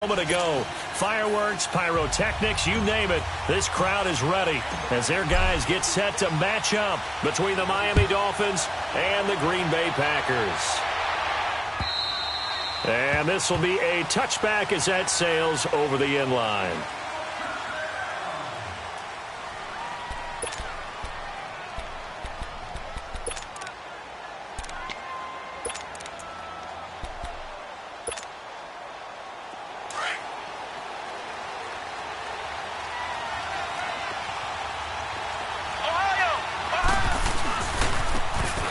Moment ago, fireworks, pyrotechnics, you name it, this crowd is ready as their guys get set to match up between the Miami Dolphins and the Green Bay Packers. And this will be a touchback as that sails over the end line.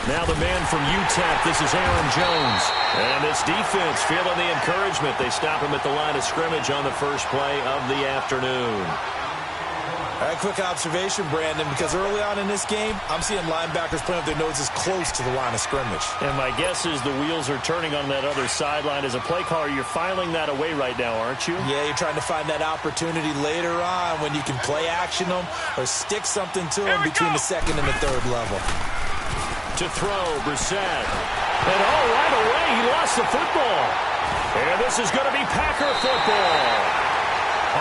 Now the man from UTEP, this is Aaron Jones. And this defense feeling the encouragement. They stop him at the line of scrimmage on the first play of the afternoon. All right, quick observation, Brandon, because early on in this game, I'm seeing linebackers playing with their noses close to the line of scrimmage. And my guess is the wheels are turning on that other sideline. As a play caller, you're filing that away right now, aren't you? Yeah, you're trying to find that opportunity later on when you can play action them or stick something to them between the second and the third level. To throw, Brissett. And right away, he lost the football. And this is going to be Packer football.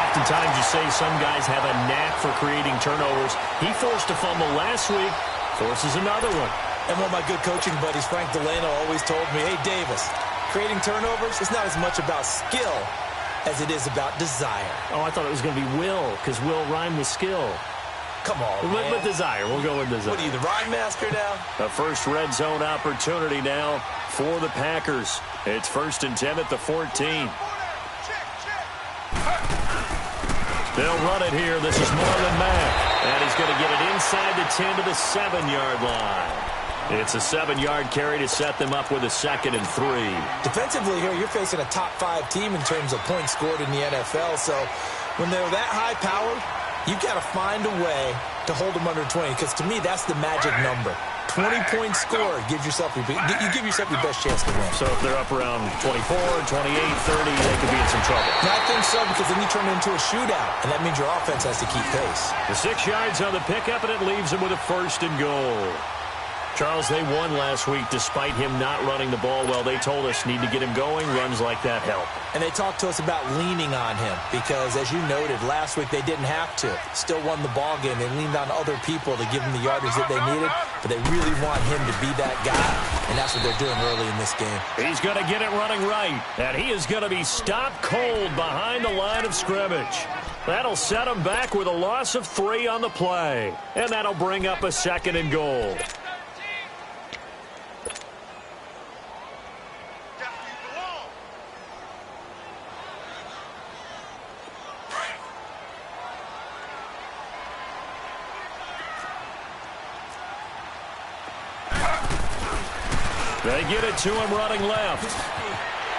Oftentimes you say some guys have a knack for creating turnovers. He forced a fumble last week, forces another one. And one of my good coaching buddies, Frank Delano, always told me, hey, Davis, creating turnovers is not as much about skill as it is about desire. Oh, I thought it was going to be will, because will rhyme with skill. Come on, man. With desire. We'll go with desire. What are you, the rhyme master now? The first red zone opportunity now for the Packers. It's 1st and 10 at the 14. They'll run it here. This is Marlon Mack. And he's going to get it inside the 10 to the 7-yard line. It's a 7-yard carry to set them up with a 2nd and 3. Defensively here, you're facing a top-5 team in terms of points scored in the NFL. So when they're that high-powered, you've got to find a way to hold them under 20, because to me, that's the magic number. 20-point score gives yourself you give yourself your best chance to win. So if they're up around 24, 28, 30, they could be in some trouble. And I think so, because then you turn it into a shootout, and that means your offense has to keep pace. The 6 yards on the pickup, and it leaves them with a 1st and goal. Charles, they won last week despite him not running the ball well. They told us need to get him going. Runs like that help. And they talked to us about leaning on him because, as you noted, last week they didn't have to. Still won the ball game. They leaned on other people to give them the yardage that they needed, but they really want him to be that guy, and that's what they're doing early in this game. He's going to get it running right, and he is going to be stopped cold behind the line of scrimmage. That'll set him back with a loss of 3 on the play, and that'll bring up a 2nd and goal. They get it to him running left.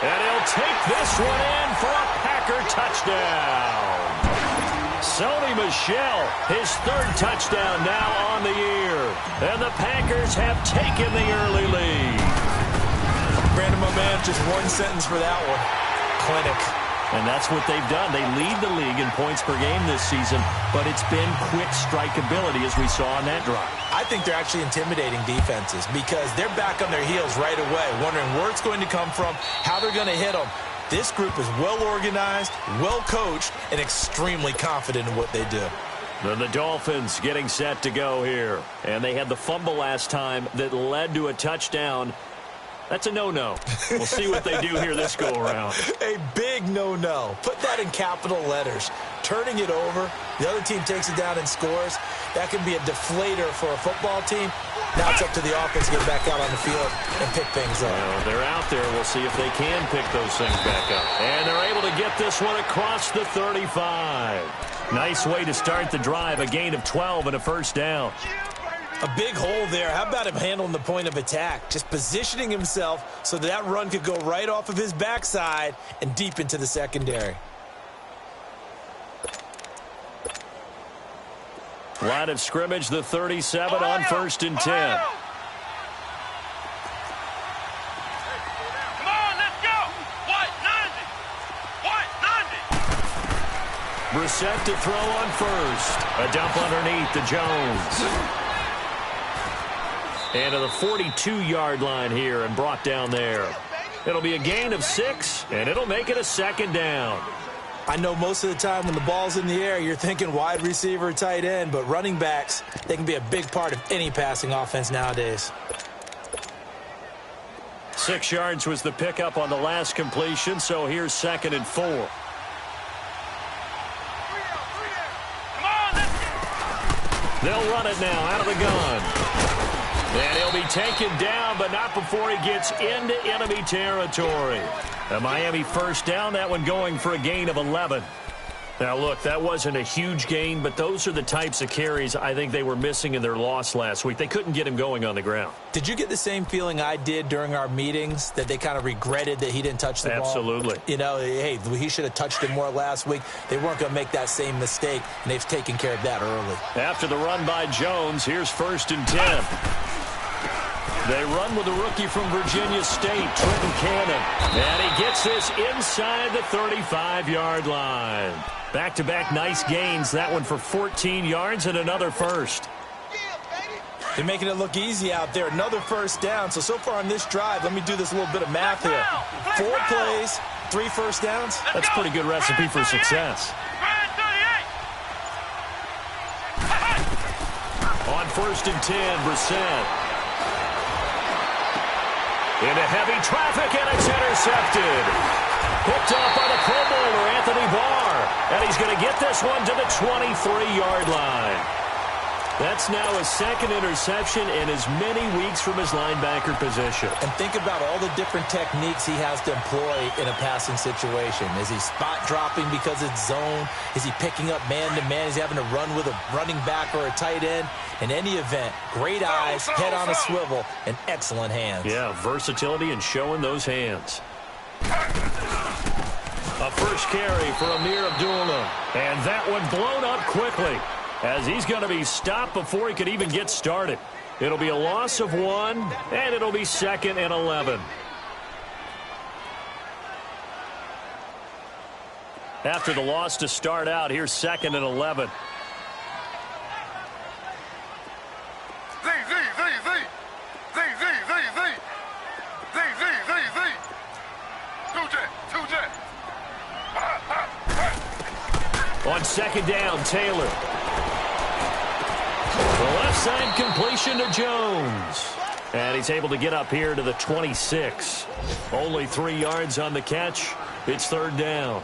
And he'll take this one in for a Packer touchdown. Sony Michel, his 3rd touchdown now on the year. And the Packers have taken the early lead. Brandon, my man, just one sentence for that one. Clinic. And that's what they've done. They lead the league in points per game this season, but it's been quick strike ability as we saw on that drive. I think they're actually intimidating defenses because they're back on their heels right away, wondering where it's going to come from, how they're going to hit them. This group is well organized, well coached, and extremely confident in what they do. Then the Dolphins getting set to go here. And they had the fumble last time that led to a touchdown. That's a no-no. We'll see what they do here this go-around. A big no-no. Put that in capital letters. Turning it over, the other team takes it down and scores. That can be a deflator for a football team. Now it's up to the offense to get back out on the field and pick things up. Well, they're out there. We'll see if they can pick those things back up. And they're able to get this one across the 35. Nice way to start the drive. A gain of 12 and a 1st down. A big hole there. How about him handling the point of attack? Just positioning himself so that run could go right off of his backside and deep into the secondary. Line of scrimmage, the 37 on 1st and 10. Come on, let's go. White 90. Brissett to throw on 1st. A dump underneath to Jones. And to the 42-yard line here and brought down there. It'll be a gain of 6, and it'll make it a second down. I know most of the time when the ball's in the air, you're thinking wide receiver, tight end, but running backs, they can be a big part of any passing offense nowadays. 6 yards was the pickup on the last completion, so here's 2nd and 4. They'll run it now out of the gun. And he'll be taken down, but not before he gets into enemy territory. A Miami first down, that one going for a gain of 11. Now, look, that wasn't a huge gain, but those are the types of carries I think they were missing in their loss last week. They couldn't get him going on the ground. Did you get the same feeling I did during our meetings, that they kind of regretted that he didn't touch the ball? Absolutely. You know, hey, he should have touched it more last week. They weren't going to make that same mistake, and they've taken care of that early. After the run by Jones, here's 1st and 10. They run with a rookie from Virginia State, Trenton Cannon. And he gets this inside the 35-yard line. Back-to-back nice gains. That one for 14 yards and another first. They're making it look easy out there. Another first down. So far on this drive, let me do this little bit of math here. 4 plays, 3 first downs. That's a pretty good recipe for success. On 1st and 10, Brissett. Into heavy traffic, and it's intercepted. Picked off by the Pro Bowler, Anthony Barr. And he's going to get this one to the 23-yard line. That's now his 2nd interception in as many weeks from his linebacker position. And think about all the different techniques he has to employ in a passing situation. Is he spot dropping because it's zone? Is he picking up man-to-man? Is he having to run with a running back or a tight end? In any event, great eyes, head on a swivel, and excellent hands. Yeah, versatility and showing those hands. A first carry for Amir Abdullah. And that one blown up quickly, as he's going to be stopped before he could even get started. It'll be a loss of 1, and it'll be 2nd and 11. After the loss to start out, here's 2nd and 11. On 2nd down, Taylor. The left side completion to Jones. And he's able to get up here to the 26. Only 3 yards on the catch. It's 3rd down.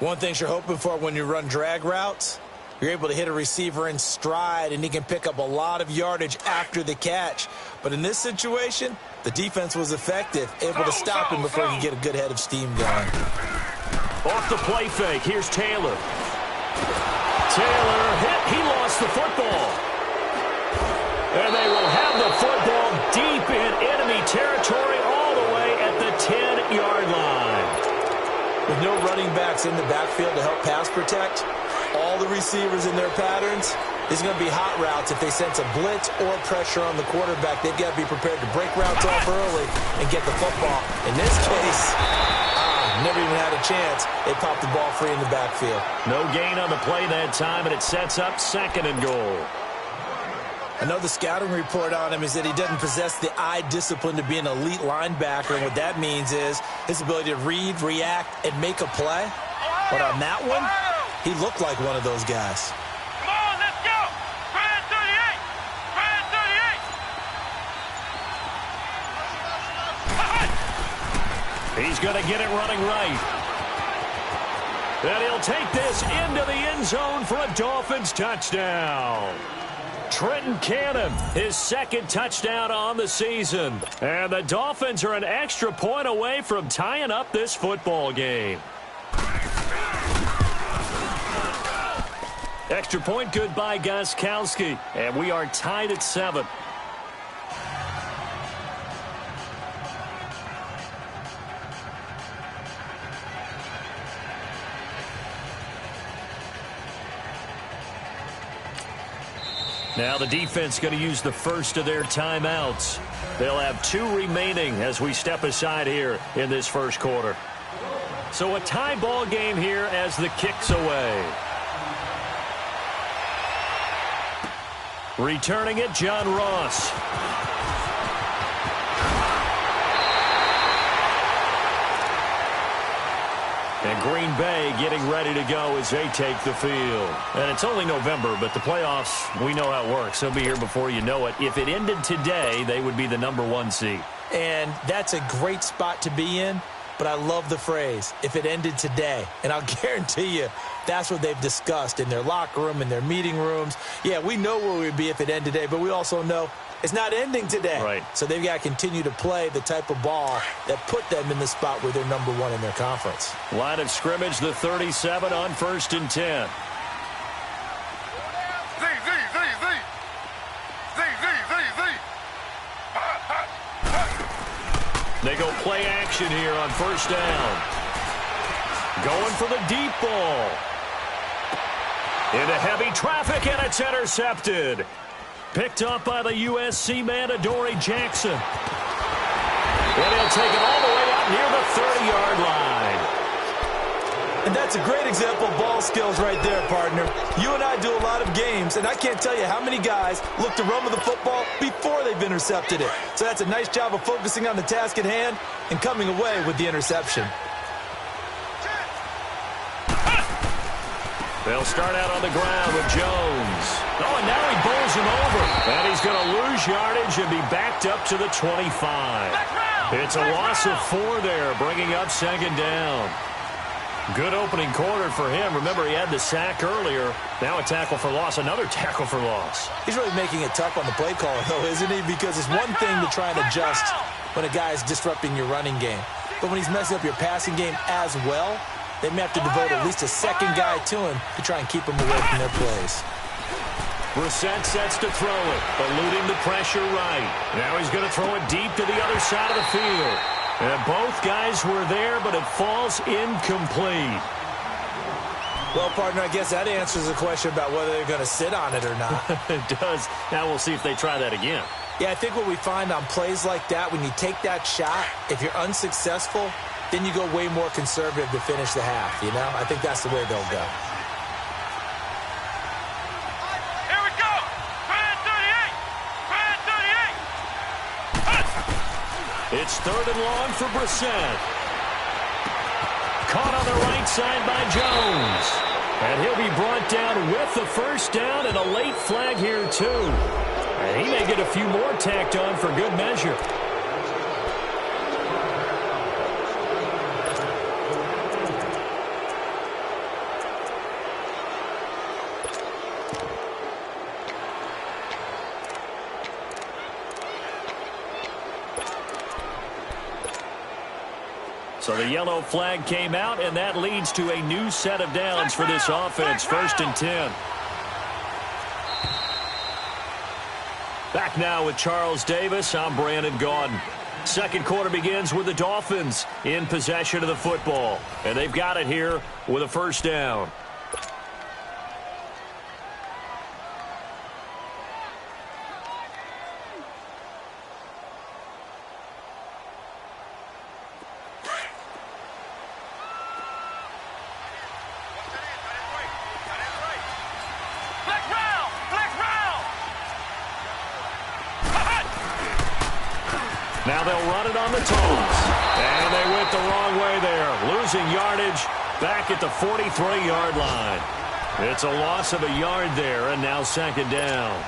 One thing you're hoping for when you run drag routes, you're able to hit a receiver in stride, and he can pick up a lot of yardage after the catch. But in this situation, the defense was effective, able to stop him before he could get a good head of steam going. Off the play fake, here's Taylor. Taylor hit, he lost the football. And they will have the football deep in enemy territory all the way at the 10-yard line. With no running backs in the backfield to help pass protect, all the receivers in their patterns, these are going to be hot routes. If they sense a blitz or pressure on the quarterback, they've got to be prepared to break routes off early and get the football. In this case, never even had a chance. They popped the ball free in the backfield. No gain on the play that time, and it sets up 2nd and goal. I know the scouting report on him is that he doesn't possess the eye discipline to be an elite linebacker, and what that means is his ability to read, react, and make a play. But on that one, he looked like one of those guys. Come on, let's go! Brand 38! Brand 38! He's going to get it running right. And he'll take this into the end zone for a Dolphins touchdown. Trenton Cannon, his 2nd touchdown on the season. And the Dolphins are an extra point away from tying up this football game. Extra point good by Gostkowski. And we are tied at 7. Now the defense going to use the first of their timeouts. They'll have 2 remaining as we step aside here in this first quarter. So a tie ball game here as the kick's away. Returning it, John Ross. And Green Bay getting ready to go as they take the field. And it's only November, but the playoffs, we know how it works. They'll be here before you know it. If it ended today, they would be the #1 seed. And that's a great spot to be in, but I love the phrase, if it ended today. And I'll guarantee you, that's what they've discussed in their locker room, in their meeting rooms. Yeah, we know where we'd be if it ended today, but we also know it's not ending today. Right. So they've got to continue to play the type of ball that put them in the spot where they're #1 in their conference. Line of scrimmage, the 37 on 1st and 10. They go play action here on 1st down. Going for the deep ball. Into heavy traffic, and it's intercepted. Picked up by the USC man, Adoree Jackson. And he'll take it all the way out near the 30-yard line. And that's a great example of ball skills right there, partner. You and I do a lot of games, and I can't tell you how many guys look to run with the football before they've intercepted it. So that's a nice job of focusing on the task at hand and coming away with the interception. They'll start out on the ground with Jones. Oh, and now he bowls him over. And he's going to lose yardage and be backed up to the 25. It's a loss of 4 there, bringing up 2nd down. Good opening quarter for him. Remember, he had the sack earlier. Now a tackle for loss, another tackle for loss. He's really making it tough on the play caller, though, isn't he? Because it's one thing to try and adjust when a guy's disrupting your running game. But when he's messing up your passing game as well, they may have to devote at least a second guy to him to try and keep him away from their plays. Brissett sets to throw it, eluding the pressure right. Now he's going to throw it deep to the other side of the field. And both guys were there, but it falls incomplete. Well, partner, I guess that answers the question about whether they're going to sit on it or not. It does. Now we'll see if they try that again. Yeah, I think what we find on plays like that, when you take that shot, if you're unsuccessful, then you go way more conservative to finish the half, you know? I think that's the way they'll go. Here we go! Brand 38! Brand 38! It's 3rd and long for Brissett. Caught on the right side by Jones. And he'll be brought down with the 1st down and a late flag here, too. And he may get a few more tacked on for good measure. So the yellow flag came out, and that leads to a new set of downs for this offense. 1st and 10. Back now with Charles Davis. I'm Brandon Gaudin. Second quarter begins with the Dolphins in possession of the football. And they've got it here with a 1st down. Now they'll run it on the toes. And they went the wrong way there. Losing yardage back at the 43-yard line. It's a loss of a yard there, and now 2nd down.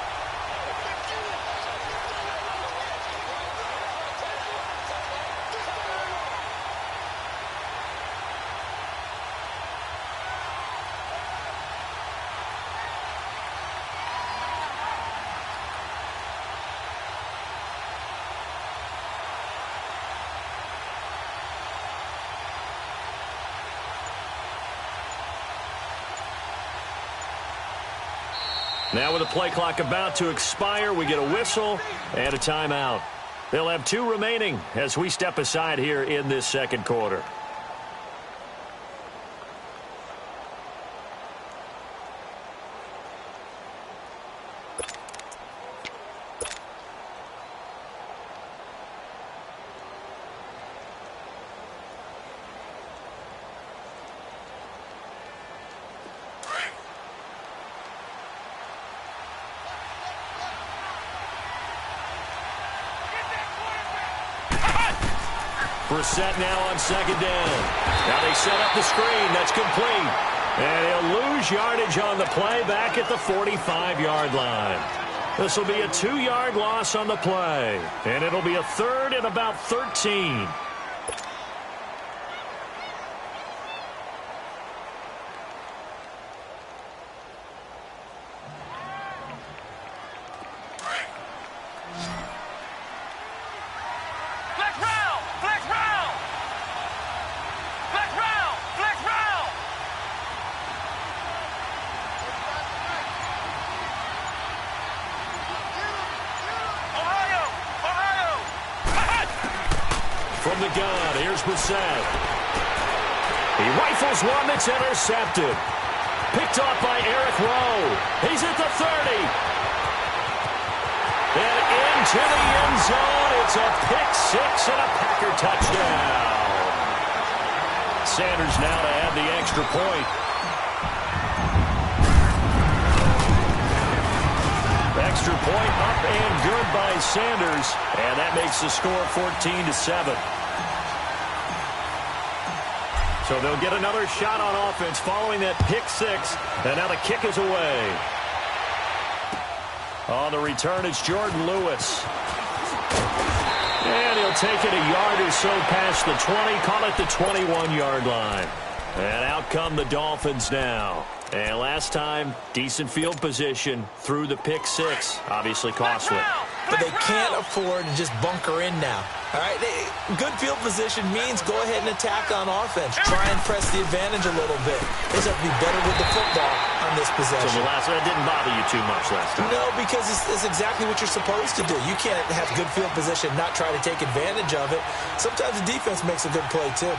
Now with the play clock about to expire, we get a whistle and a timeout. They'll have 2 remaining as we step aside here in this 2nd quarter. Brissett now on second down. Now they set up the screen. That's complete. And he'll lose yardage on the play back at the 45-yard line. This will be a 2-yard loss on the play. And it'll be a third and about 13. From the gun, here's Brissett. He rifles one that's intercepted. Picked off by Eric Rowe. He's at the 30. And into the end zone. It's a pick six and a Packer touchdown. Sanders now to add the extra point. Extra point up and good by Sanders. And that makes the score 14-7. So they'll get another shot on offense following that pick six. And now the kick is away. On the return, it's Jordan Lewis. And he'll take it a yard or so past the 20. Call it the 21-yard line. And out come the Dolphins now. And last time, decent field position through the pick six. Obviously costly. But they can't afford to just bunker in now. All right, good field position means go ahead and attack on offense. Try and press the advantage a little bit. They just have to be better with the football on this possession. So that didn't bother you too much last time? No, because it's exactly what you're supposed to do. You can't have good field position, not try to take advantage of it. Sometimes the defense makes a good play, too.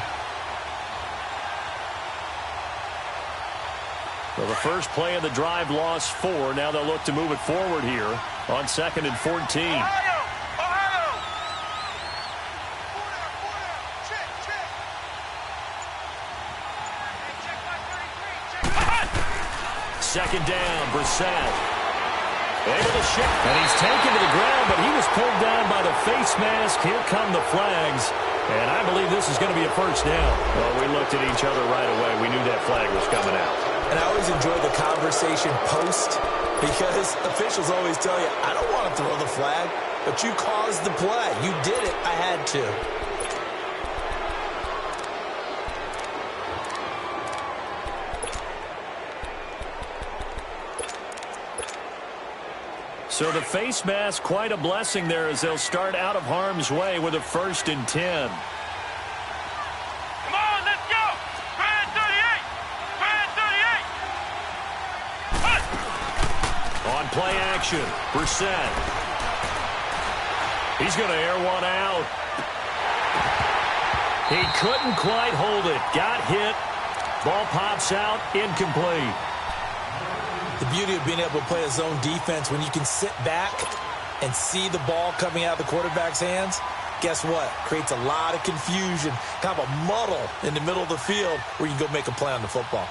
Well, the first play of the drive lost 4. Now they'll look to move it forward here on 2nd and 14. Second down, Brissett. Able to shift, and he's taken to the ground, but he was pulled down by the face mask. Here come the flags, and I believe this is going to be a first down. Well, we looked at each other right away. We knew that flag was coming out. And I always enjoy the conversation post because officials always tell you, I don't want to throw the flag, but you caused the play. You did it. I had to. So the face mask, quite a blessing there as they'll start out of harm's way with a 1st and 10. Come on, let's go! Try at 38! Try at 38! On play action, Brissett. He's going to air one out. He couldn't quite hold it. Got hit. Ball pops out, incomplete. The beauty of being able to play a zone defense when you can sit back and see the ball coming out of the quarterback's hands, guess what? Creates a lot of confusion, kind of a muddle in the middle of the field where you can go make a play on the football.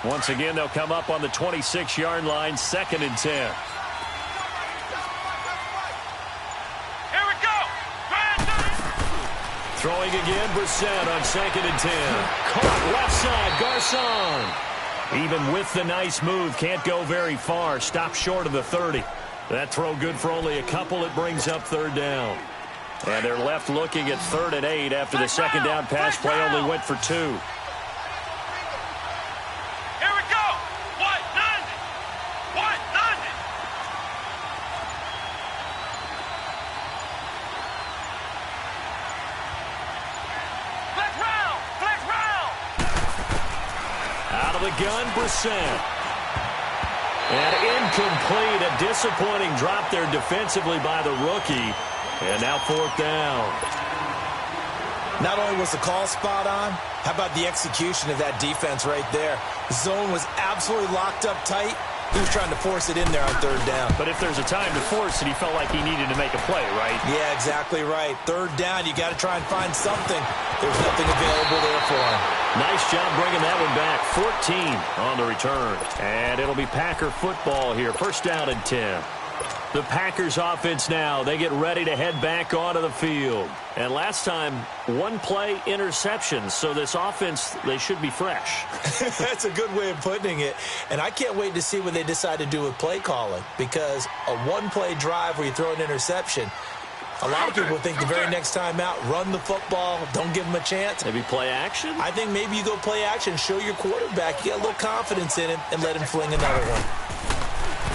Once again, they'll come up on the 26-yard line, 2nd and 10. Throwing again, Brissett on 2nd and 10. Caught left side, Garcon. Even with the nice move, can't go very far. Stopped short of the 30. That throw good for only a couple. It brings up 3rd down. And they're left looking at 3rd and 8 after the 2nd down pass play only went for 2. Gun, Brissett. And incomplete. A disappointing drop there defensively by the rookie. And now 4th down. Not only was the call spot on, how about the execution of that defense right there? The zone was absolutely locked up tight, He was trying to force it in there on third down. But if there's a time to force it, he felt like he needed to make a play, right? Yeah, exactly right. Third down, you got to try and find something. There's nothing available there for him. Nice job bringing that one back. 14 on the return. And it'll be Packer football here. First down and 10. The Packers offense now. They get ready to head back onto the field. And last time, one play interception. So this offense, they should be fresh. That's a good way of putting it. And I can't wait to see what they decide to do with play calling. Because a one-play drive where you throw an interception, a lot of people think the very next time out, run the football, don't give them a chance. Maybe play action? I think maybe you go play action, show your quarterback, you get a little confidence in him, and let him fling another one.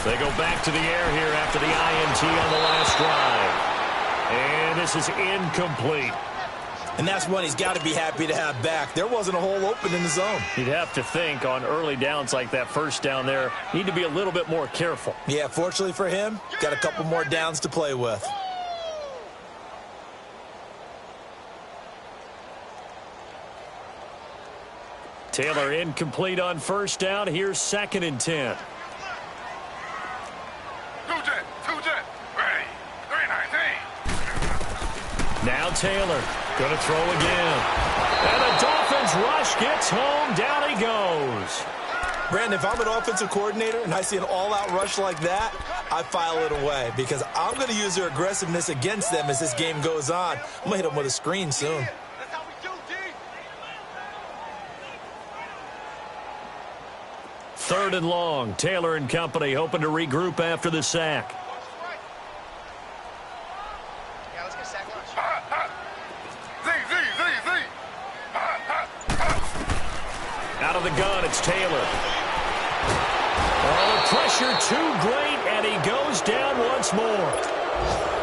They go back to the air here after the INT on the last drive. And this is incomplete. And that's one he's got to be happy to have back. There wasn't a hole open in the zone. You'd have to think on early downs like that first down there, need to be a little bit more careful. Yeah, fortunately for him, got a couple more downs to play with. Taylor incomplete on first down. Here's second and 10. Now Taylor going to throw again. And the Dolphins rush gets home. Down he goes. Brandon, if I'm an offensive coordinator and I see an all-out rush like that, I file it away because I'm going to use their aggressiveness against them as this game goes on. I'm going to hit them with a screen soon. Third and long. Taylor and company hoping to regroup after the sack. Out of the gun, it's Taylor. Oh, the pressure too great, and he goes down once more.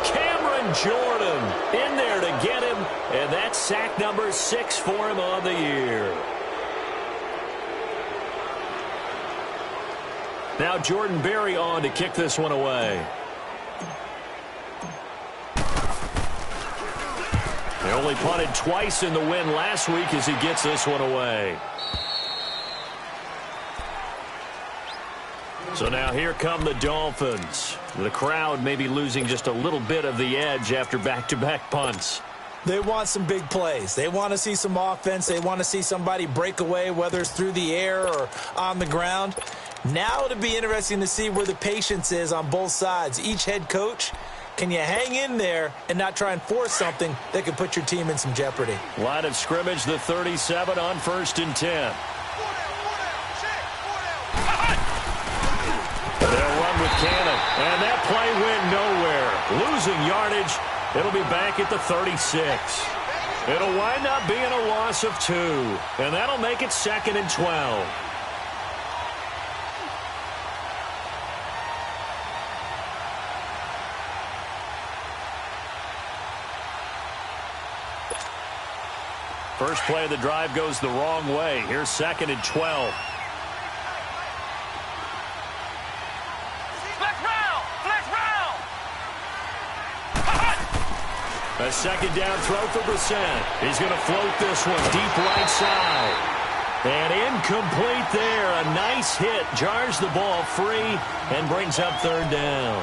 Cameron Jordan in there to get him, and that's sack number 6 for him on the year. Now Jordan Berry on to kick this one away. They only punted twice in the win last week as he gets this one away. So now here come the Dolphins. The crowd may be losing just a little bit of the edge after back-to-back punts. They want some big plays. They want to see some offense. They want to see somebody break away, whether it's through the air or on the ground. Now it'll be interesting to see where the patience is on both sides. Each head coach, can you hang in there and not try and force something that could put your team in some jeopardy? Line of scrimmage, the 37 on 1st and 10. They'll run with Cannon, and that play went nowhere. Losing yardage, it'll be back at the 36. It'll wind up being a loss of 2, and that'll make it 2nd and 12. First play of the drive goes the wrong way. Here's 2nd and 12. A second down throw for Brissett. He's going to float this one deep right side. And incomplete there. A nice hit. Jars the ball free and brings up 3rd down.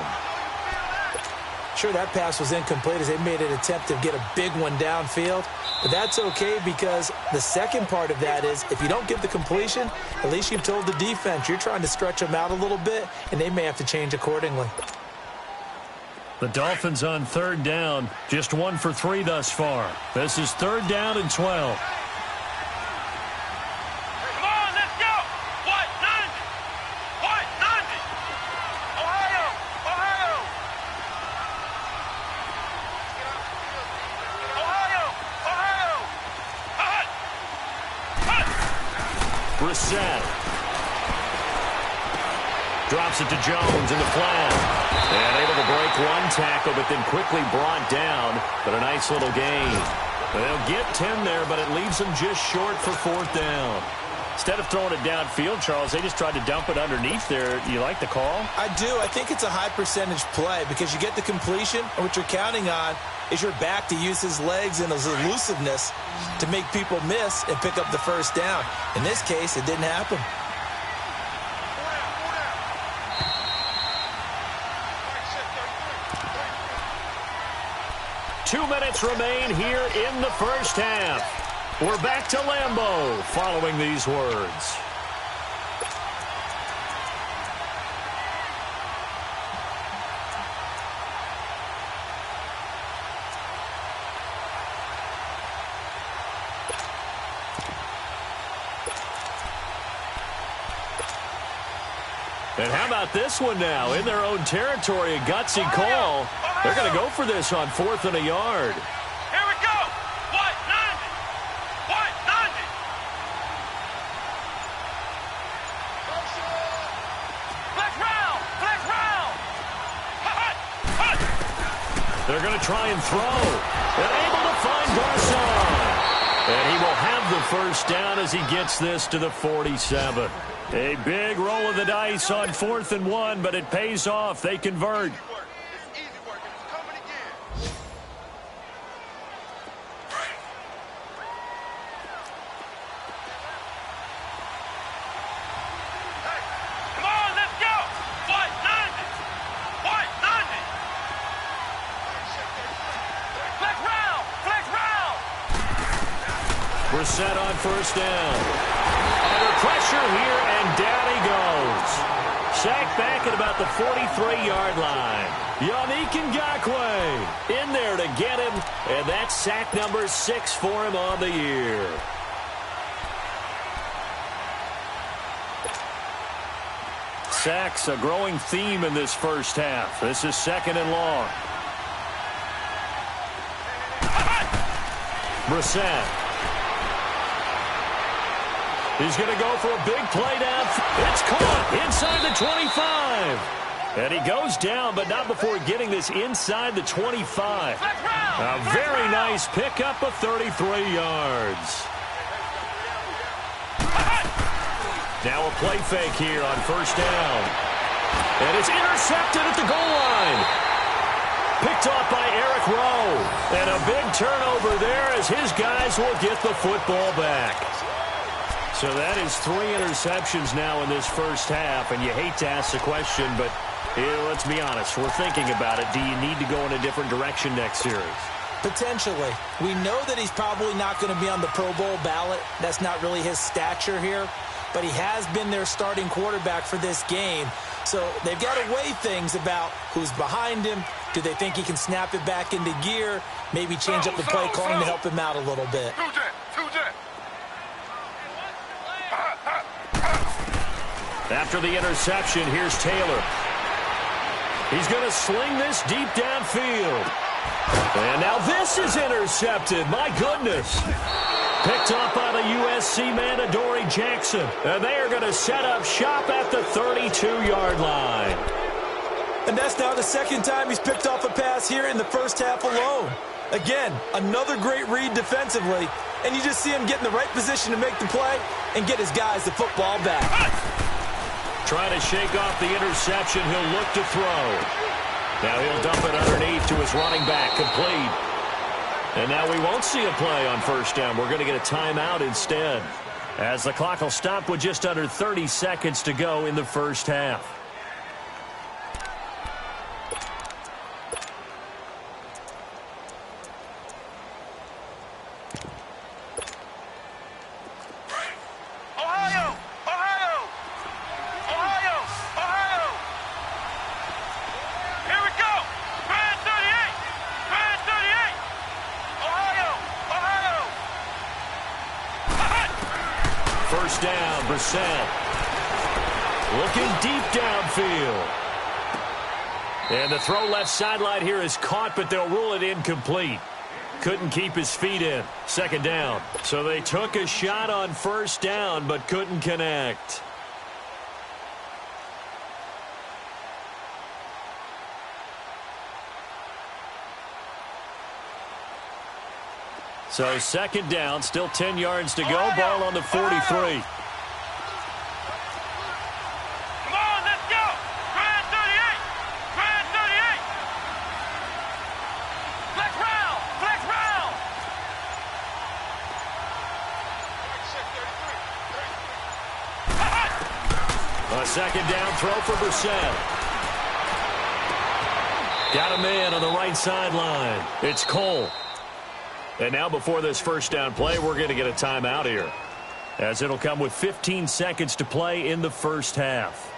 Sure, that pass was incomplete as they made an attempt to get a big one downfield. But that's okay because the second part of that is if you don't get the completion, at least you've told the defense you're trying to stretch them out a little bit, and they may have to change accordingly. The Dolphins on 3rd down, just 1 for 3 thus far. This is 3rd down and 12. Come on, let's go! What? Nundy! What? Nundy! Ohio! Ohio! Ohio! Ohio! Hut! Hut! Brissett drops it to Jones in the flat. And able to break one tackle, but then quickly brought down. But a nice little gain. They'll get 10 there, but it leaves them just short for 4th down. Instead of throwing it downfield, Charles, they just tried to dump it underneath there. You like the call? I do. I think it's a high percentage play because you get the completion, and what you're counting on is your back to use his legs and his elusiveness to make people miss and pick up the 1st down. In this case, it didn't happen. 2 minutes remain here in the first half. We're back to Lambeau following these words. And how about this one now? In their own territory, a gutsy call. They're going to go for this on 4th and a yard. Here we go. What? 90. What? 90. Flex round. Flex round. They're going to try and throw. And able to find Garcon. And he will have the first down as he gets this to the 47. A big roll of the dice on 4th and 1, but it pays off. They convert. It's easy work, and it's coming again. Hey, come on, let's go. What? 90. What? 90. Flex round. Flex round. We're set on first down. Under pressure here, and down he goes. Sacked back at about the 43-yard line. Yannick Ngakoue in there to get him, and that's sack number 6 for him on the year. Sacks, a growing theme in this first half. This is 2nd and long. Brissett. He's going to go for a big play down. It's caught inside the 25. And he goes down, but not before getting this inside the 25. A very nice pickup of 33 yards. Now a play fake here on first down. And it's intercepted at the goal line. Picked off by Eric Rowe. And a big turnover there as his guys will get the football back. So that is 3 interceptions now in this first half, and you hate to ask the question, but let's be honest, we're thinking about it. Do you need to go in a different direction next series? Potentially. We know that he's probably not going to be on the Pro Bowl ballot. That's not really his stature here, but he has been their starting quarterback for this game. So they've got to weigh things about who's behind him. Do they think he can snap it back into gear? Maybe change up the play calling to help him out a little bit. After the interception, here's Taylor. He's going to sling this deep downfield. And now this is intercepted. My goodness. Picked up by the USC man, Adoree Jackson. And they are going to set up shop at the 32-yard line. And that's now the second time he's picked off a pass here in the first half alone. Again, another great read defensively. And you just see him get in the right position to make the play and get his guys the football back. Trying to shake off the interception. He'll look to throw. Now he'll dump it underneath to his running back. Complete. And now we won't see a play on first down. We're going to get a timeout instead, as the clock will stop with just under 30 seconds to go in the first half. First down, Brissett. Looking deep downfield. And the throw left sideline here is caught, but they'll rule it incomplete. Couldn't keep his feet in. Second down. So they took a shot on first down, but couldn't connect. So second down, still 10 yards to go. Ball on the 43. Come on, let's go. Grand 38. Grand 38. Flex round. Flex round. A second down throw for Brissett. Got him in on the right sideline. It's Cole. And now before this first down play, we're going to get a timeout here, as it'll come with 15 seconds to play in the first half.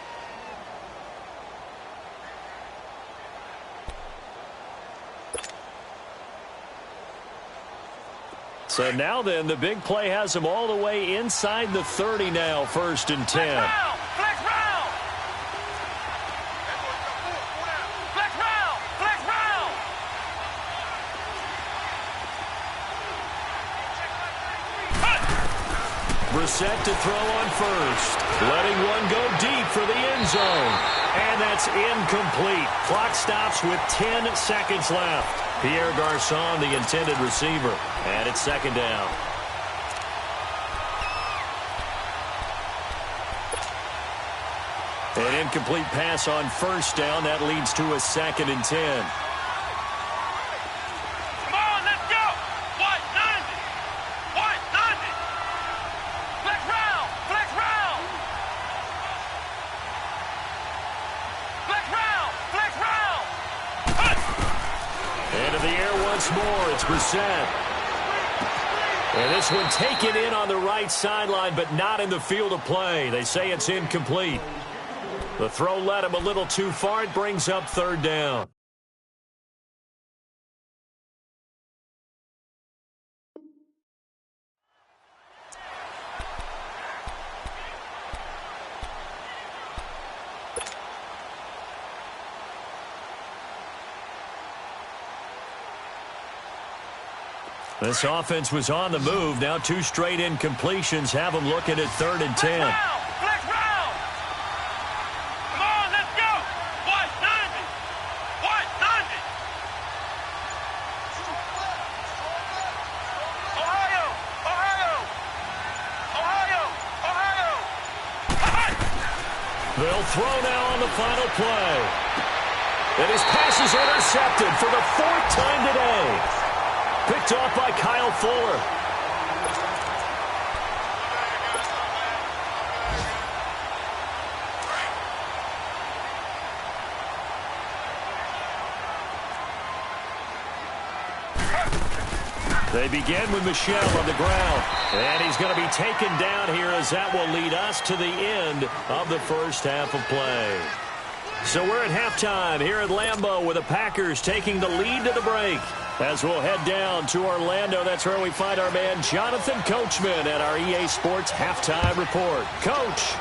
So now then, the big play has them all the way inside the 30 now, 1st and 10. Brissett to throw on first. Letting one go deep for the end zone. And that's incomplete. Clock stops with 10 seconds left. Pierre Garçon, the intended receiver. And it's 2nd down. An incomplete pass on 1st down. That leads to a 2nd and 10. More, it's Brissett. And this one taken in on the right sideline, but not in the field of play. They say it's incomplete. The throw led him a little too far. It brings up 3rd down. This offense was on the move. Now 2 straight incompletions have them looking at 3rd and 10. Flex round. Come on, let's go. What? 90. What? 90. Ohio. Ohio. Ohio. Ohio. They'll throw now on the final play. And his pass is intercepted for the 4th time today. Picked off by Kyle Fuller. They begin with Michel on the ground. And he's going to be taken down here, as that will lead us to the end of the first half of play. So we're at halftime here at Lambeau with the Packers taking the lead to the break. As we'll head down to Orlando, that's where we find our man Jonathan Coachman at our EA Sports Halftime Report. Coach.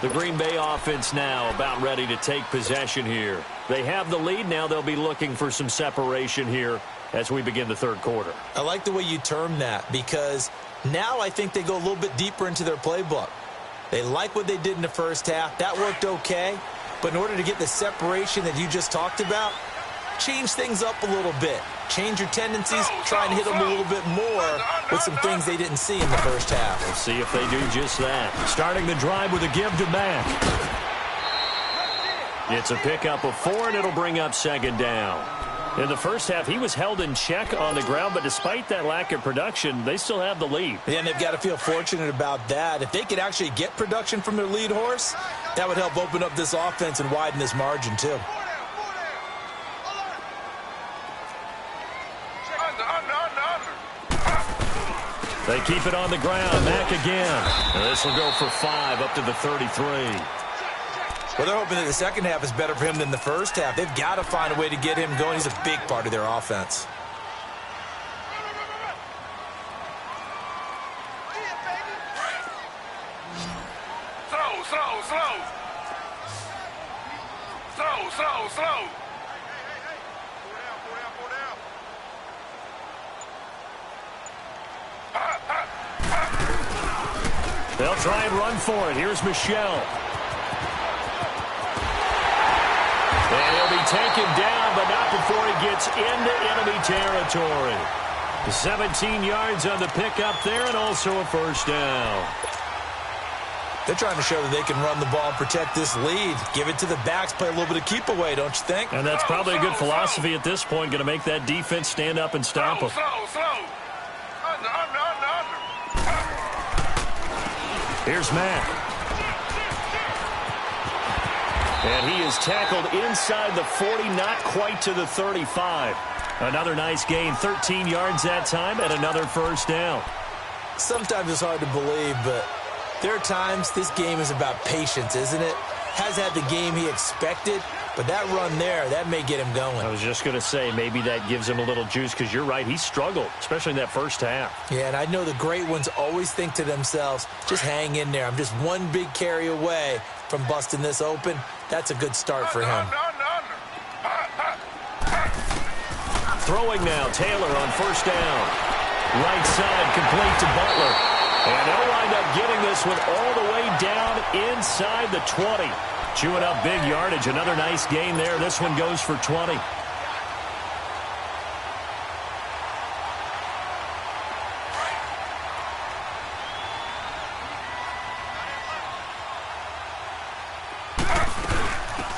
The Green Bay offense now about ready to take possession here. They have the lead. Now they'll be looking for some separation here as we begin the 3rd quarter. I like the way you term that, because now I think they go a little bit deeper into their playbook. They like what they did in the first half. That worked okay. But in order to get the separation that you just talked about, change things up a little bit. Change your tendencies. Try and hit them a little bit more with some things they didn't see in the first half. We'll see if they do just that. Starting the drive with a give to Mack. It's a pickup of 4, and it'll bring up 2nd down. In the first half, he was held in check on the ground, but despite that lack of production, they still have the lead. Yeah, and they've got to feel fortunate about that. If they could actually get production from their lead horse, that would help open up this offense and widen this margin too. They keep it on the ground. Mack again. This will go for 5 up to the 33. Well, they're hoping that the second half is better for him than the first half. They've got to find a way to get him going. He's a big part of their offense. Slow. They'll try and run for it. Here's Michel. And he'll be taken down, but not before he gets into enemy territory. 17 yards on the pickup there, and also a 1st down. They're trying to show that they can run the ball and protect this lead. Give it to the backs, play a little bit of keep away, don't you think? And that's probably a good philosophy at this point, going to make that defense stand up and stop them. Slow. Under. Here's Mack. And he is tackled inside the 40, not quite to the 35. Another nice gain, 13 yards that time, and another first down. Sometimes it's hard to believe, but there are times this game is about patience, isn't it? Has had the game he expected, but that run there, that may get him going. I was just going to say, maybe that gives him a little juice, because you're right, he struggled, especially in that first half. Yeah, and I know the great ones always think to themselves, just hang in there. I'm just one big carry away from busting this open. That's a good start for him. Throwing now, Taylor on first down. Right side complete to Butler. And they'll wind up getting this one all the way down inside the 20. Chewing up big yardage. Another nice gain there. This one goes for 20.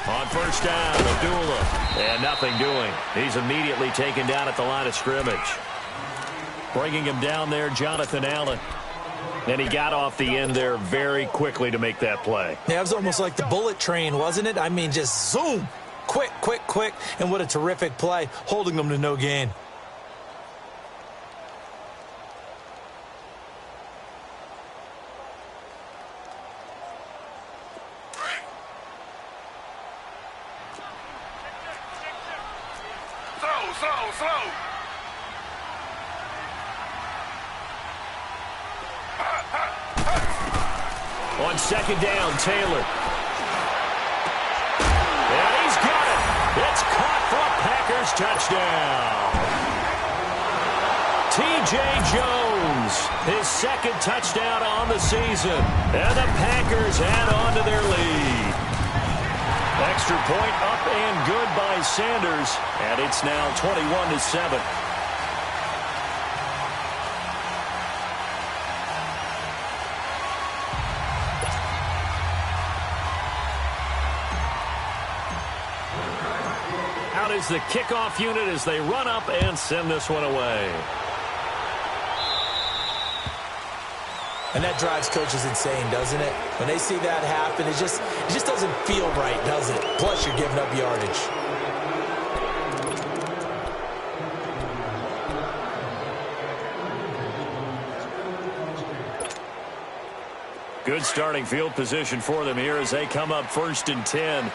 On first down, Abdullah. And nothing doing. He's immediately taken down at the line of scrimmage. Bringing him down there, Jonathan Allen. And he got off the end there very quickly to make that play. Yeah, it was almost like the bullet train, wasn't it? I mean, just zoom. Quick, quick, quick. And what a terrific play, holding them to no gain. Slow. On second down, Taylor. And he's got it. It's caught for a Packers touchdown. T.J. Jones, his second touchdown on the season. And the Packers add on to their lead. Extra point up and good by Sanders. And it's now 21-7. Out is the kickoff unit as they run up and send this one away. And that drives coaches insane, doesn't it? When they see that happen, it just doesn't feel right, does it? Plus, you're giving up yardage. Good starting field position for them here as they come up 1st and 10.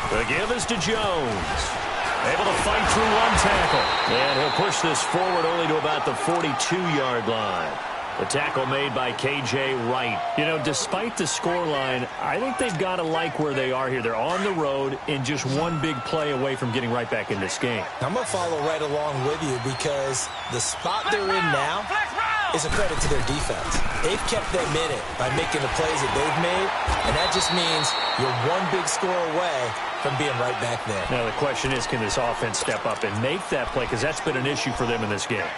The give is to Jones. Able to fight through one tackle. And he'll push this forward only to about the 42-yard line. The tackle made by K.J. Wright. You know, despite the scoreline, I think they've got to like where they are here. They're on the road and just one big play away from getting right back in this game. I'm going to follow right along with you because the spot they're in now is a credit to their defense. They've kept them in it by making the plays that they've made, and that just means you're one big score away from being right back there. Now, the question is, can this offense step up and make that play? Because that's been an issue for them in this game.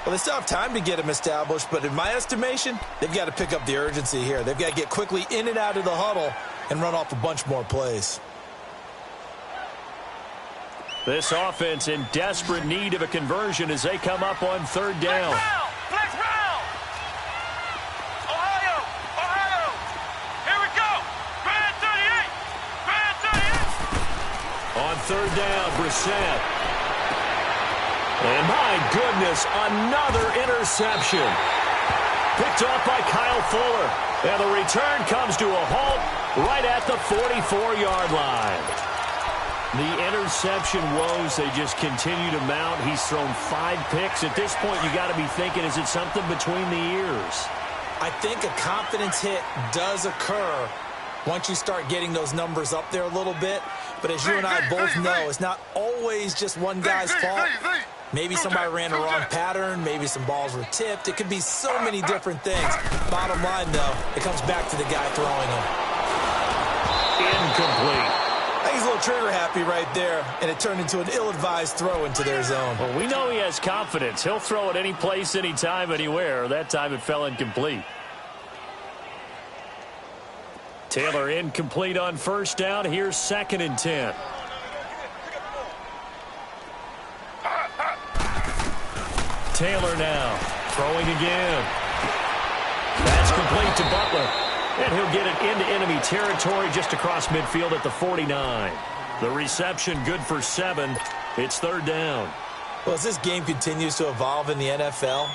Well, they still have time to get them established, but in my estimation, they've got to pick up the urgency here. They've got to get quickly in and out of the huddle and run off a bunch more plays. This offense in desperate need of a conversion as they come up on 3rd down. Flex round! Ohio! Here we go! Grand 38! On 3rd down, Brissett. And my goodness, another interception. Picked off by Kyle Fuller. And the return comes to a halt right at the 44-yard line. The interception woes, they just continue to mount. He's thrown 5 picks. At this point, you got to be thinking, is it something between the ears? I think a confidence hit does occur once you start getting those numbers up there a little bit. But as you and I both know, it's not always just one guy's fault. Maybe somebody ran a wrong pattern. Maybe some balls were tipped. It could be so many different things. Bottom line, though, it comes back to the guy throwing them. Incomplete. I think he's a little trigger happy right there, and it turned into an ill-advised throw into their zone. Well, we know he has confidence. He'll throw it any place, anytime, anywhere. That time it fell incomplete. Taylor incomplete on 1st down. Here's 2nd and 10. Taylor now throwing again. That's complete to Butler. And he'll get it into enemy territory just across midfield at the 49. The reception good for 7. It's third down. Well, as this game continues to evolve in the NFL,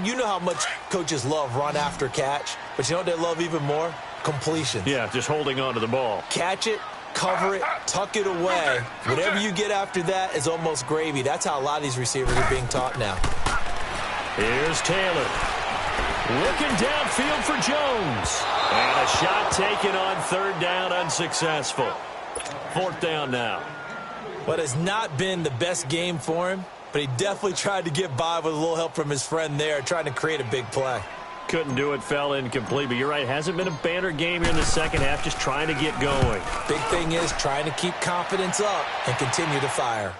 you know how much coaches love run after catch, but you know what they love even more? Completion. Yeah, just holding on to the ball. Catch it, cover it, tuck it away. Whatever you get after that is almost gravy. That's how a lot of these receivers are being taught now. Here's Taylor. Looking downfield for Jones. And a shot taken on third down, unsuccessful. Fourth down now. But it's not been the best game for him, but he definitely tried to get by with a little help from his friend there, trying to create a big play. Couldn't do it, fell incomplete, but you're right, hasn't been a banner game here in the second half, just trying to get going. Big thing is trying to keep confidence up and continue to fire.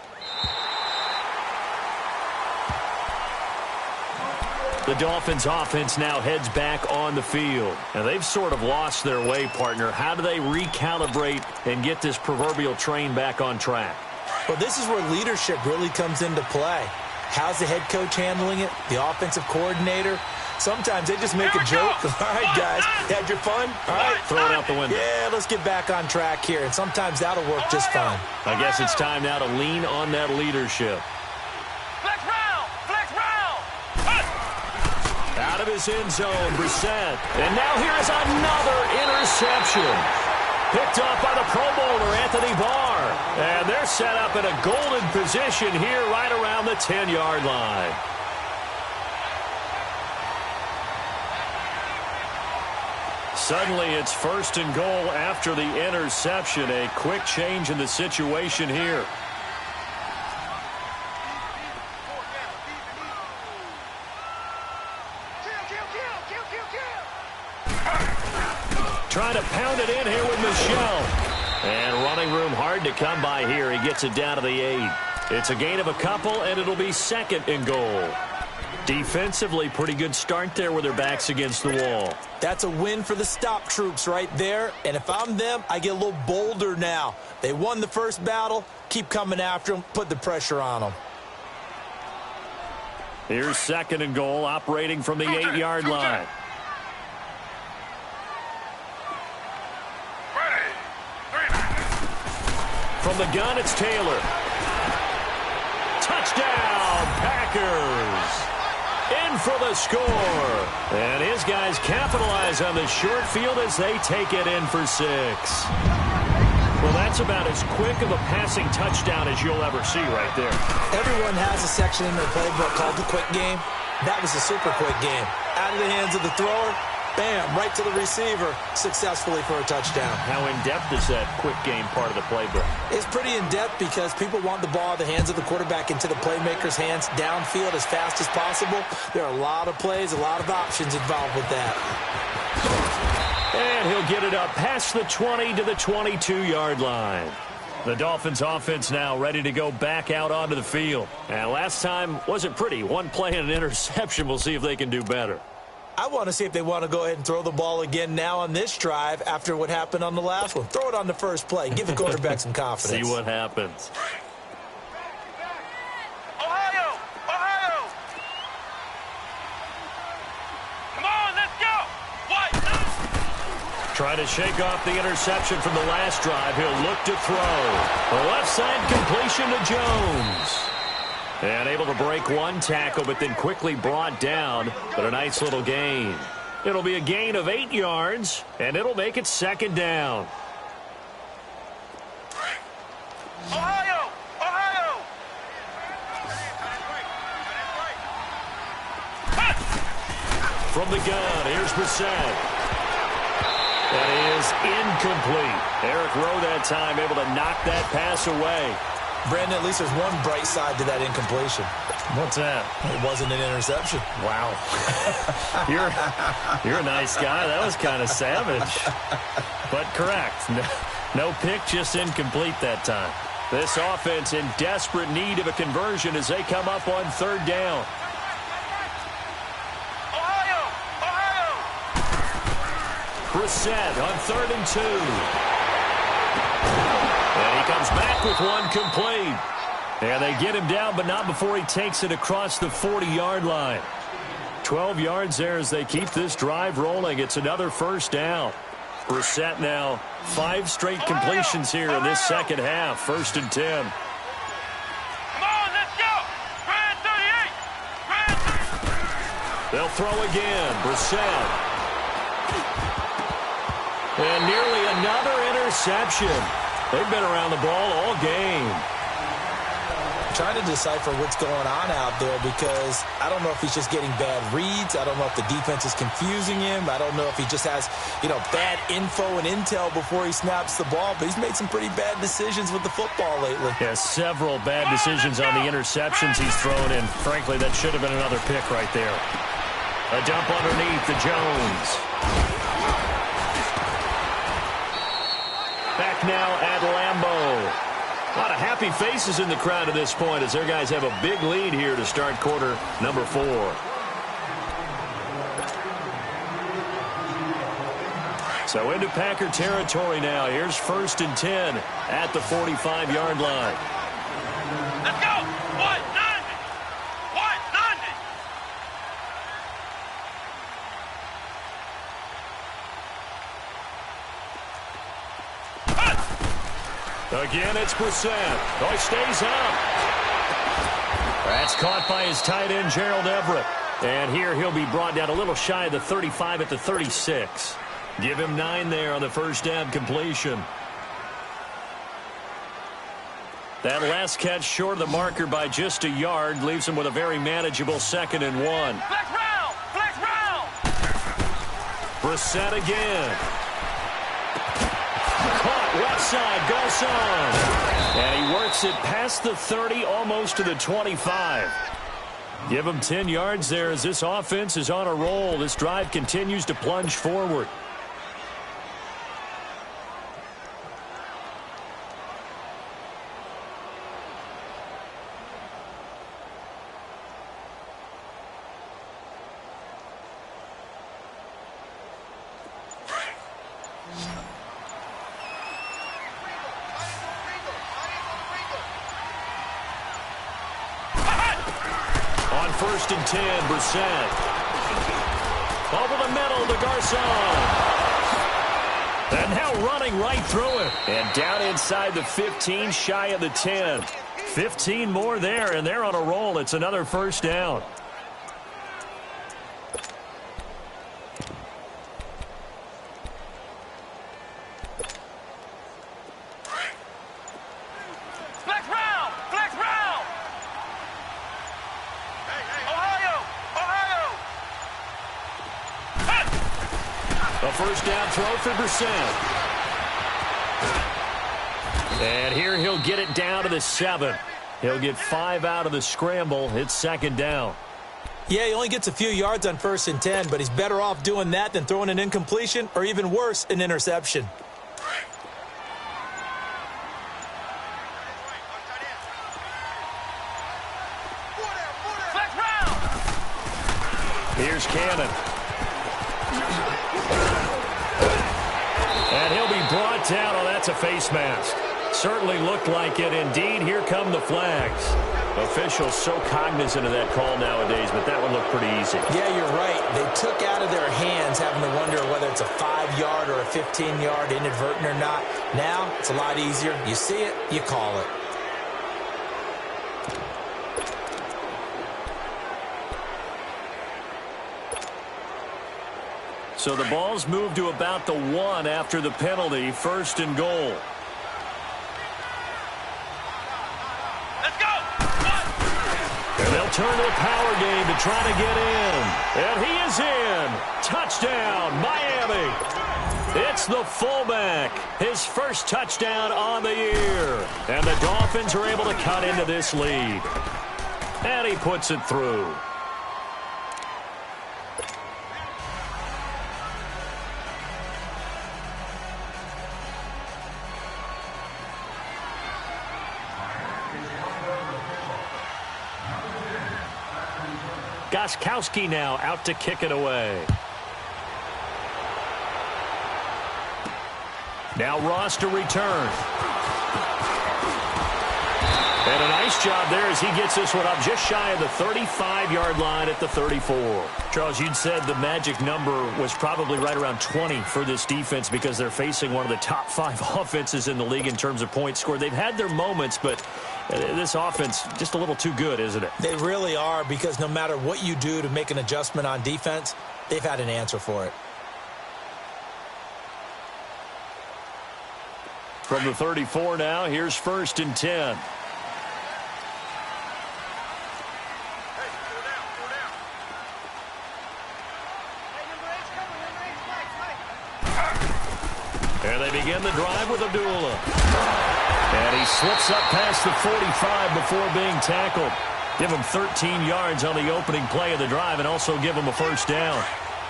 The Dolphins offense now heads back on the field. Now, they've sort of lost their way, partner. How do they recalibrate and get this proverbial train back on track? Well, this is where leadership really comes into play. How's the head coach handling it? The offensive coordinator? Sometimes they just make a joke. All right, guys, had your fun? All right. Throw it out the window. Yeah, let's get back on track here. And sometimes that'll work just fine. I guess it's time now to lean on that leadership. Flex round! Flex round! Out of his end zone, Brissett. And now here is another interception. Picked off by the Pro Bowler, Anthony Barr. And they're set up in a golden position here right around the 10-yard line. Suddenly, it's first and goal after the interception. A quick change in the situation here. Trying to pound it in here with Michel. And running room hard to come by here. He gets it down to the 8. It's a gain of a couple, and it'll be second and goal. Defensively, pretty good start there with their backs against the wall. That's a win for the stop troops right there. And if I'm them, I get a little bolder now. They won the first battle. Keep coming after them. Put the pressure on them. Here's second and goal, operating from the 8-yard line. From the gun, it's Taylor. Touchdown, Packers. In for the score. And his guys capitalize on the short field as they take it in for 6. Well, that's about as quick of a passing touchdown as you'll ever see right there. Everyone has a section in their playbook called the quick game. That was a super quick game. Out of the hands of the thrower, bam, right to the receiver, successfully for a touchdown. How in-depth is that quick game part of the playbook? It's pretty in-depth because people want the ball in the hands of the quarterback into the playmaker's hands downfield as fast as possible. There are a lot of plays, a lot of options involved with that. And he'll get it up past the 20 to the 22-yard line. The Dolphins offense now ready to go back out onto the field. And last time wasn't pretty. One play and an interception. We'll see if they can do better. I want to see if they want to go ahead and throw the ball again now on this drive after what happened on the last one. Throw it on the first play. Give the quarterback some confidence. See what happens. Ohio! Ohio! Come on, let's go! What? Trying to shake off the interception from the last drive. He'll look to throw. The left side completion to Jones. And able to break one tackle, but then quickly brought down. But a nice little gain. It'll be a gain of 8 yards, and it'll make it second down. Ohio! Ohio! From the gun, here's Brissett. That is incomplete. Eric Rowe that time able to knock that pass away. Brandon, at least there's one bright side to that incompletion. What's that? It wasn't an interception. Wow. You're a nice guy. That was kind of savage. But correct. No pick, just incomplete that time. This offense in desperate need of a conversion as they come up on third down. Ohio! Ohio! Brissett on 3rd and 2. And he comes back with one complete. And they get him down, but not before he takes it across the 40-yard line. 12 yards there as they keep this drive rolling. It's another first down. Brissett now 5 straight completions here in this second half. 1st and 10. Come on, let's go. Brand 38. They'll throw again. Brissett. And nearly another interception. They've been around the ball all game. Trying to decipher what's going on out there because I don't know if he's just getting bad reads. I don't know if the defense is confusing him. I don't know if he just has, bad info and intel before he snaps the ball. But he's made some pretty bad decisions with the football lately. Yeah, several bad decisions on the interceptions he's thrown in. Frankly, that should have been another pick right there. A dump underneath to Jones. Back now at Lambeau. A lot of happy faces in the crowd at this point as their guys have a big lead here to start quarter number 4. So into Packer territory now. Here's 1st and 10 at the 45-yard line. Let's go. 190. 190. Again, it's Brissett. Oh, he stays up. That's caught by his tight end, Gerald Everett. And here he'll be brought down a little shy of the 35 at the 36. Give him 9 there on the first down completion. That last catch short of the marker by just a yard leaves him with a very manageable 2nd and 1. Flex round. Flex round. Brissett again. Caught left side, Garcon. And he works it past the 30, almost to the 25. Give him 10 yards there as this offense is on a roll. This drive continues to plunge forward. On 1st and 10, Brissett. Over the middle to Garcon. And now running right through it. And down inside the 15, shy of the 10. 15 more there, and they're on a roll. It's another first down. Flex round. Flex round. Ohio. Ohio. A first down throw for Brissett. And here he'll get it down to the 7. He'll get 5 out of the scramble. It's 2nd down. Yeah, he only gets a few yards on 1st and 10, but he's better off doing that than throwing an incompletion or even worse, an interception. Flex round. Here's Cannon. And he'll be brought down. Oh, that's a face mask. Certainly looked like it. Indeed, here come the flags. Officials so cognizant of that call nowadays, but that one looked pretty easy. Yeah, you're right. They took out of their hands having to wonder whether it's a 5-yard or a 15-yard inadvertent or not. Now, it's a lot easier. You see it, you call it. So the ball's moved to about the 1 after the penalty. 1st and goal. Let's go. And they'll turn to a power game to try to get in. And he is in. Touchdown, Miami. It's the fullback. His first touchdown on the year. And the Dolphins are able to cut into this lead. And he puts it through. Gostkowski now out to kick it away. Now Ross to return. And a nice job there as he gets this one up just shy of the 35-yard line at the 34. Charles, you'd said the magic number was probably right around 20 for this defense because they're facing one of the top 5 offenses in the league in terms of points scored. They've had their moments, but this offense just a little too good, isn't it? They really are, because no matter what you do to make an adjustment on defense, they've had an answer for it. From the 34 now, here's 1st and 10. And they begin the drive with Abdullah. And he slips up past the 45 before being tackled. Give him 13 yards on the opening play of the drive and also give him a 1st down.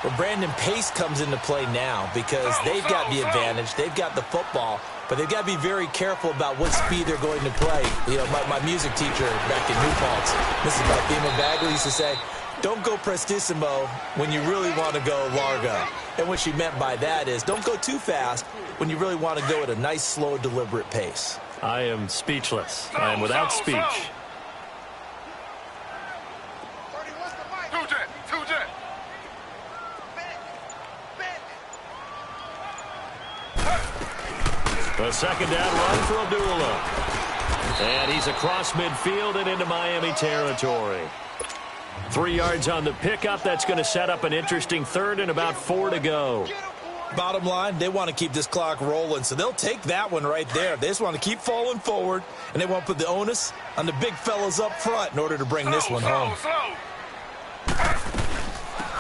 Well, Brandon, pace comes into play now because they've got the advantage. They've got the football, but they've got to be very careful about what speed they're going to play. You know, my music teacher back in New Paltz, Mrs. Balthema Bagley, used to say, don't go prestissimo when you really want to go largo. And what she meant by that is don't go too fast when you really want to go at a nice, slow, deliberate pace. I am speechless. I am without speech. A 2nd down run for Abdullah. And he's across midfield and into Miami territory. 3 yards on the pickup. That's going to set up an interesting 3rd and about 4 to go. Bottom line, they want to keep this clock rolling, so they'll take that one right there. They just want to keep falling forward, and they want to put the onus on the big fellas up front in order to bring this one home.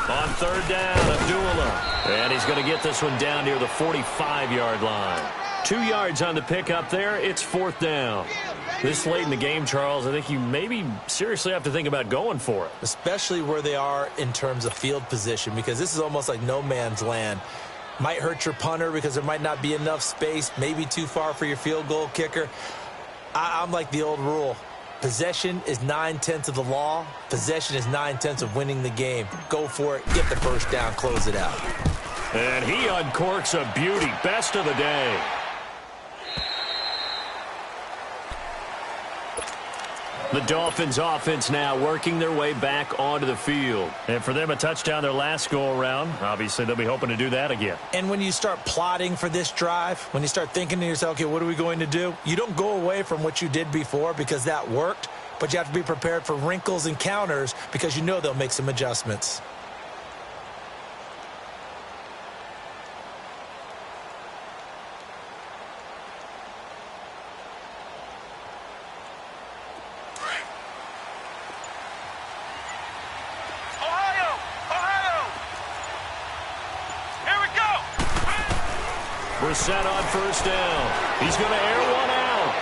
On 3rd down, Abdullah. And he's going to get this one down near the 45-yard line. 2 yards on the pickup there. It's 4th down. This late in the game, Charles, I think you maybe seriously have to think about going for it. Especially where they are in terms of field position, because this is almost like no man's land. Might hurt your punter because there might not be enough space, maybe too far for your field goal kicker. I'm like the old rule. Possession is 9/10 of the law. Possession is 9/10 of winning the game. Go for it. Get the 1st down. Close it out. And he uncorks a beauty. Best of the day. The Dolphins offense now working their way back onto the field. And for them, a touchdown their last go-around. Obviously, they'll be hoping to do that again. And when you start plotting for this drive, when you start thinking to yourself, okay, what are we going to do? You don't go away from what you did before because that worked, but you have to be prepared for wrinkles and counters because you know they'll make some adjustments. We're set on 1st down. He's going to air one out.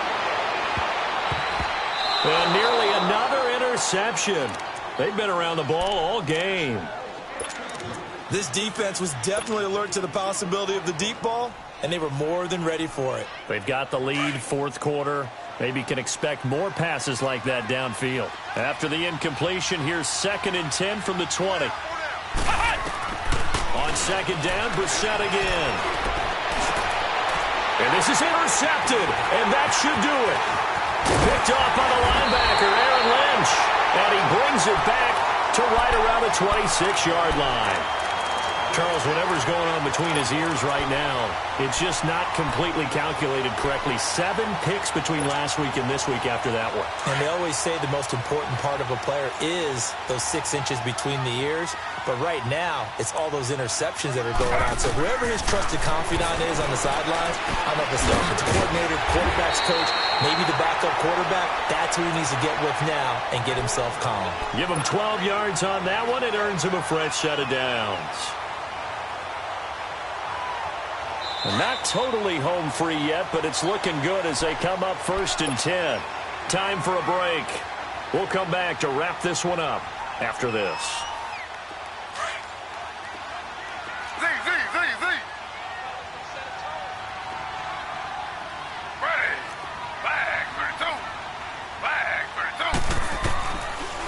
And nearly another interception. They've been around the ball all game. This defense was definitely alert to the possibility of the deep ball, and they were more than ready for it. They've got the lead, 4th quarter. Maybe can expect more passes like that downfield. After the incompletion, here's 2nd and 10 from the 20. On 2nd down, Brissett again. And this is intercepted, and that should do it. Picked off by the linebacker, Aaron Lynch. And he brings it back to right around the 26-yard line. Charles, whatever's going on between his ears right now, it's just not completely calculated correctly. 7 picks between last week and this week after that one. And they always say the most important part of a player is those 6 inches between the ears. But right now, it's all those interceptions that are going on. So whoever his trusted confidant is on the sidelines, I don't know if it's the offensive coordinator, quarterback's coach, maybe the backup quarterback, that's who he needs to get with now and get himself calm. Give him 12 yards on that one. It earns him a fresh set of downs. Not totally home free yet, but it's looking good as they come up 1st and 10. Time for a break. We'll come back to wrap this one up after this.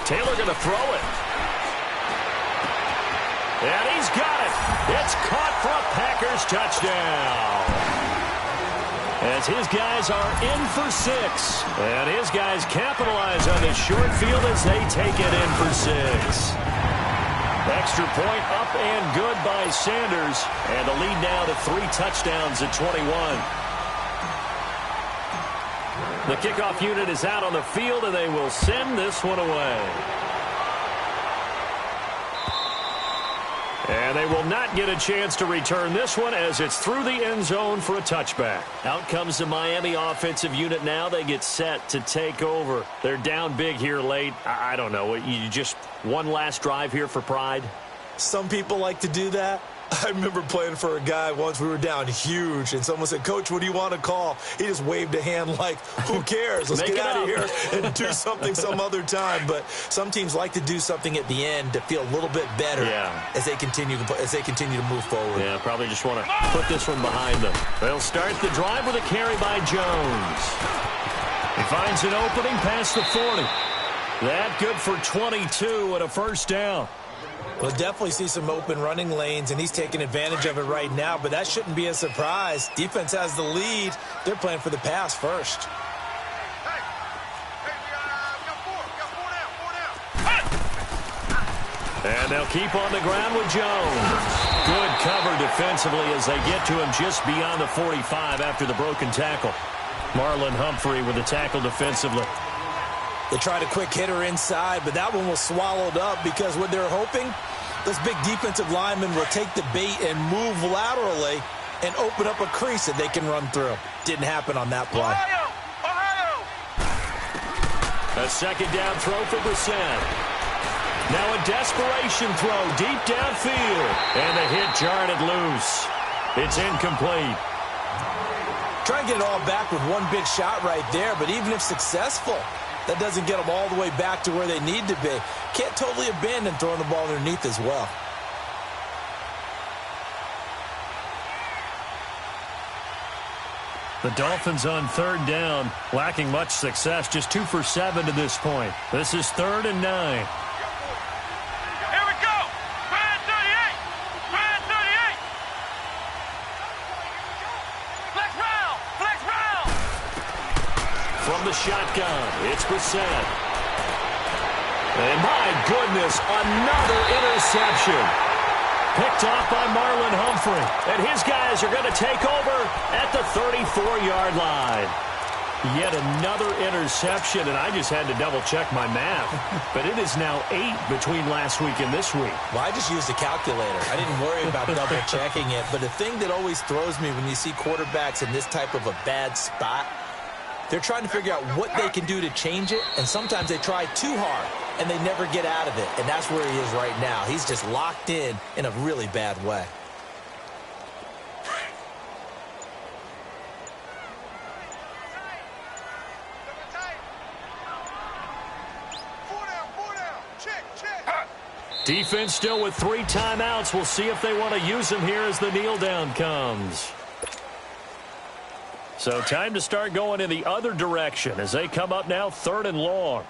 Taylor going to throw it. And he's got it. It's caught for a Packers touchdown. as his guys are in for 6. And his guys capitalize on this short field as they take it in for 6. Extra point up and good by Sanders. And the lead now to 3 touchdowns at 21. The kickoff unit is out on the field, and they will send this one away. And they will not get a chance to return this one as it's through the end zone for a touchback. Out comes the Miami offensive unit now. They get set to take over. They're down big here late. I don't know. You just one last drive here for pride? Some people like to do that. I remember playing for a guy once. We were down huge, and someone said, "Coach, what do you want to call?" He just waved a hand like, who cares? Let's get out of here and do something some other time. But some teams like to do something at the end to feel a little bit better as they continue to move forward. Yeah, probably just want to put this one behind them. They'll start the drive with a carry by Jones. He finds an opening past the 40. That good for 22 and a first down. We'll definitely see some open running lanes, and he's taking advantage of it right now, but that shouldn't be a surprise. Defense has the lead. They're playing for the pass first. Hey, we got 4 down. And they'll keep on the ground with Jones. Good cover defensively as they get to him just beyond the 45 after the broken tackle. Marlon Humphrey with the tackle defensively. They tried a quick hitter inside, but that one was swallowed up because what they're hoping, this big defensive lineman will take the bait and move laterally and open up a crease that they can run through. Didn't happen on that play. Ohio! A second down throw for Brissett. Now a desperation throw deep downfield. And the hit jarred it loose. It's incomplete. Try and get it all back with one big shot right there, but even if successful, that doesn't get them all the way back to where they need to be. Can't totally abandon throwing the ball underneath as well. The Dolphins on third down, lacking much success, just 2 for 7 to this point. This is 3rd and 9. Here we go! Brand 38! Brand 38! Flex round! Flex round! From the shotgun, it's Brissett. And my goodness, another interception. Picked off by Marlon Humphrey. And his guys are going to take over at the 34-yard line. Yet another interception, and I just had to double-check my math. But it is now 8 between last week and this week. Well, I just used a calculator. I didn't worry about double-checking it. But the thing that always throws me when you see quarterbacks in this type of a bad spot, they're trying to figure out what they can do to change it, and sometimes they try too hard, and they never get out of it. And that's where he is right now. He's just locked in a really bad way. Defense still with 3 timeouts. We'll see if they want to use them here as the kneel down comes. So time to start going in the other direction as they come up now 3rd and long.